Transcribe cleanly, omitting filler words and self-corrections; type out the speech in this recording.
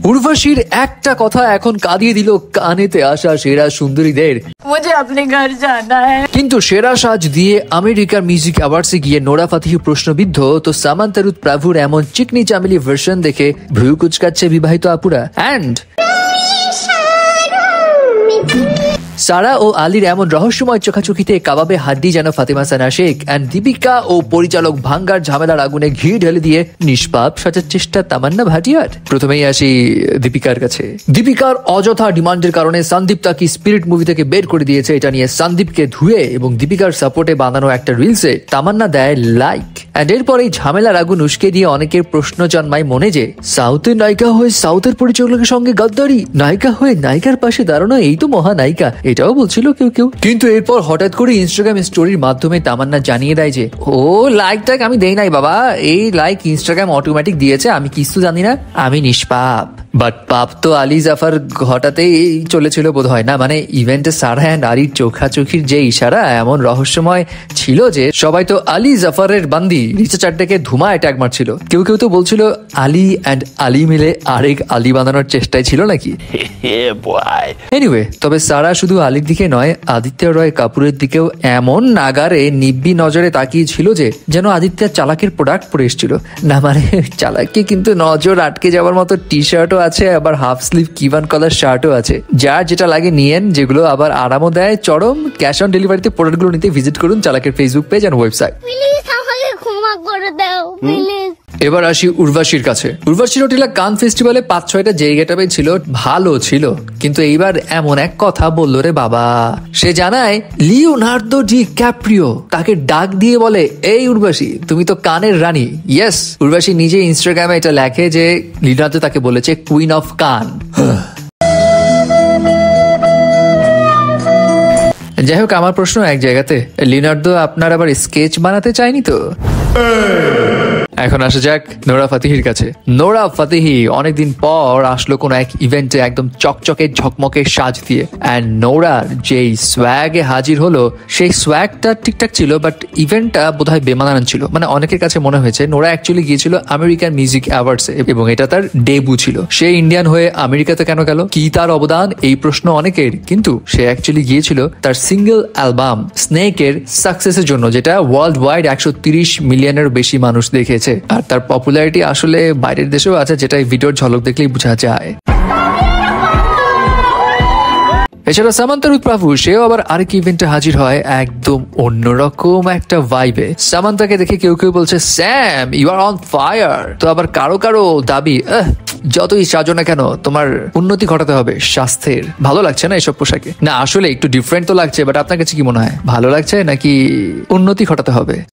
উর্বশীর একটা কথা এখন কাঁদিয়ে দিল কানেতে আসা সেরা সুন্দরীদের। मुझे अपने घर जाना है। কিন্তু সেরা সাজ দিয়ে আমেরিকার মিউজিক অ্যাওয়ার্ডসে গিয়ে নোরা ফাতেহি প্রশ্নবিদ্ধ, তো সামান্তা রুথ প্রাভুর এমন চিকনি চামেলি ভার্সন দেখে ভ্রু কুচকাচ্ছে বিবাহিত আপুরা। অ্যান্ড সারা ও আলীর এমন রহস্যময় চোখাচোখিতে কাবাবে হাড্ডি যেন ফাতেমা সানা শেখ। অ্যান্ড দীপিকা ও পরিচালক ভাঙ্গার ঝামেলার আগুনে ঘি ঢেলে দিয়ে নিষ্পাপ সাজার চেষ্টা তামান্না ভাটিয়ার। প্রথমেই আসি দীপিকার কাছে। দীপিকার অযথা ডিমান্ডের কারণে সন্দীপ তাকে স্পিরিট মুভি থেকে বের করে দিয়েছে। এটা নিয়ে সন্দীপকে ধুয়ে এবং দীপিকার সাপোর্টে বানানো একটা রিলসে তামান্না দেয় লাইক। অ্যান্ড এরপর এই ঝামেলার আগুন উস্কে দিয়ে অনেকের প্রশ্ন জন্মায় মনে যে সাউথের নায়িকা হয়ে সাউথের পরিচালকের সঙ্গে গাদ্দারি, নায়িকা হয়ে নায়িকার পাশে দাঁড়ানো এই তো মহানায়িকা, এটাও বলছিল কেউ কেউ। কিন্তু এরপর হঠাৎ করে ইনস্টাগ্রাম স্টোরির মাধ্যমে তামান্না জানিয়ে দেয় যে ও লাইকটা আমি দেই নাই বাবা, এই লাইক ইনস্টাগ্রাম অটোমেটিক দিয়েছে, আমি কিছু জানি না, আমি নিষ্পাপ। বাট পাপ তো আলী জাফর ঘটাতেই চলেছিল বোধ হয় না, মানে ইভেন্টে সারা অ্যান্ড আলীর চোখাচোখির যে ইশারা এমন রহস্যময় ছিল যে সবাই তো আলী জাফরের বান্দি নিচে চারটাকে ধুমায় ট্যাগ মারছিল। কেউ কেউ তো বলছিল আলী অ্যান্ড আলী মিলে আরেক আলী বানানোর চেষ্টায় ছিল নাকি। এনিওয়ে, তবে সারা শুধু আলীর দিকে নয়, আদিত্য রয় কাপুরের দিকেও এমন নাগারে নিব্বি নজরে তাকিয়ে ছিল যে যেন আদিত্য চালাকের প্রোডাক্ট পরে এসেছিল। না মানে চালাককে কিন্তু নজর আটকে যাওয়ার মতো টি শার্টও আছে, আবার হাফ স্লিভ কিভান কলার শার্টও আছে। যার যেটা লাগে নিয়েন, যেগুলো আবার আরামও দেয় চরম। ক্যাশ অন ডেলিভারিতে প্রোডাক্টগুলো নিতে ভিজিট করুন চালাকের ফেসবুক পেজ এন্ড ওয়েবসাইট। এবার আসি উর্বশীর কাছে। উর্বশী রটিলা কান ফেস্টিভ্যালে 5-6টা জায়গাটা ছিল, ভালো ছিল, কিন্তু এইবার এমন এক কথা বললো রে বাবা। সে জানায় লিওনার্দো ডি ক্যাপ্রিও তাকে ডাক দিয়ে বলে, এই উর্বশী তুমি তো কানের রানী। ইয়েস, উর্বশী নিজে ইনস্টাগ্রামে এটা লেখে যে লিওনার্দো তাকে বলেছে কুইন অফ কান। যাই হোক, আমার প্রশ্ন এক জায়গাতে, লিওনার্দো আপনার আবার স্কেচ বানাতে চায়নি তো? এখন আসা যাক নোরা ফাতেহির কাছে। নোরা ফাতেহি অনেকদিন পর আসলো কোন এক ইভেন্টে একদম চকচকে ঝকমকে সাজ দিয়ে। অ্যান্ড নোরার যেই সোয়াগে হাজির হলো সেই সোয়াগটা ঠিকঠাক ছিল, বাট ইভেন্টটা বোধহয় বেমানান ছিল। মানে অনেকের কাছে মনে হয়েছে নোরা অ্যাকচুয়ালি গিয়েছিল আমেরিকান মিউজিক অ্যাওয়ার্ডসে এবং এটা তার ডেবু ছিল। সে ইন্ডিয়ান হয়ে আমেরিকাতে কেন গেল, কি তার অবদান, এই প্রশ্ন অনেকের। কিন্তু সে অ্যাকচুয়ালি গিয়েছিল তার সিঙ্গেল অ্যালবাম স্নেকের সাকসেসের জন্য, যেটা ওয়ার্ল্ড ওয়াইড 130 মিলিয়নের বেশি মানুষ দেখেছে। আর তার পপুলারিটি আসলে বাইরের দেশেও আছে, যেটা এই ভিডিওর ঝলক দেখলেই বোঝা যায়। এছাড়া সামান্তা রুথ প্রাভু সেও আবার আরেক ইভেন্টে হাজির হয় একদম অন্যরকম একটা ভাইবে। সামান্তাকে দেখে কেউ কেউ বলছে Sam you are on fire, তো আবার কারো কারো দাবি যতই সাজো না কেন তোমার উন্নতি ঘটাতে হবে স্বাস্থ্যের। ভালো লাগছে না এসব পোশাকে? না আসলে একটু ডিফারেন্ট তো লাগছে, বাট আপনার কাছে কি মনে হয়, ভালো লাগছে নাকি উন্নতি ঘটাতে হবে?